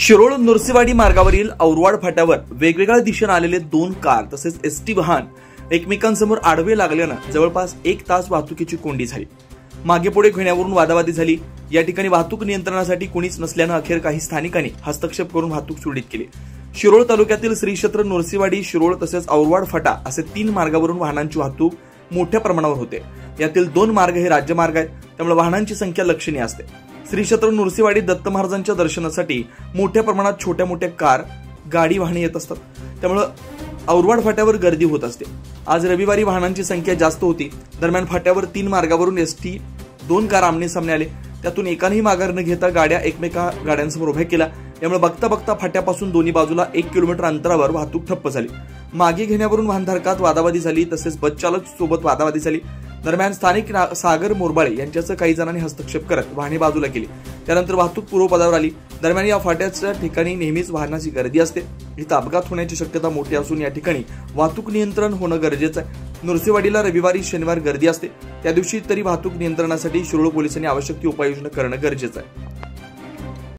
शिरोळ नृसिंहवाडी मार्गावरील औरवाड फाट्यावर वेगवेगळ्या दिशेने आलेले दोन कार तसेच एसटी वाहन एकमेकांसमोर आडवे लागल्यानं जवळपास 1 तास वाहतुकीची कोंडी झाली। मागे पुढे घेण्यावरून वादावादी झाली। या ठिकाणी वाहतूक नियंत्रणासाठी कोणीच नसल्यानं अखेर काही स्थानिकांनी हस्तक्षेप करून वाहतूक सुरळीत केली। शिरोळ तालुक्यातील श्री क्षेत्र नृसिंहवाडी शिरोळ तसेच औरवाड फाटा असे 3 मार्गावरून वाहनांची वाहतूक मोठ्या प्रमाणावर होते। यातील 2 मार्ग हे राज्यमार्ग आहेत, त्यामुळे वाहनांची संख्या लक्षणीय असते। श्री क्षेत्र नृसिंहवाडी दत्त महाराजांच्या दर्शनासाठी मोठ्या प्रमाणात छोट्या मोठ्या कार गाडी वाहने येत असतात, त्यामुळे औरवाड फाट्यावर गर्दी होत असते। आज रविवारी वाहनांची संख्या जास्त होती। दरम्यान फाट्यावर 3 मार्गावरून एसटी 2 कार आमने सामने आले, त्यातून एकानेही माघार न घेता गाड्या एकमेका गाड्यांसमोर उभ्या केल्या। यामुळे बघता बघता फाट्यापासून दोन्ही बाजूला 1 किलोमीटर अंतरावर वाहतूक ठप्प झाली। मागे घेण्यावरून वाहनधारकात वादावादी झाली, तसेच बस चालक सोबत वादावादी झाली। दरम्यान स्थानिक सागर मोरबाळे यांच्यासह काही जणांनी हस्तक्षेप करत वाहने बाजूला केली। त्यानंतर वाहतूक पूर्वपदावर आली। दरम्यान या फाट्याच्या ठिकाणी नेहमीच वाहनाची गर्दी असते, इथं अपघात होण्याची शक्यता मोठी असून या ठिकाणी वाहतूक नियंत्रण होणं गरजेचं आहे। नृसिंहवाडीला रविवारी शनिवार गर्दी असते, त्या दिवशी तरी वाहतूक नियंत्रणासाठी शिरोळ पोलिसांनी आवश्यक ती उपाययोजना करणं गरजेचं आहे।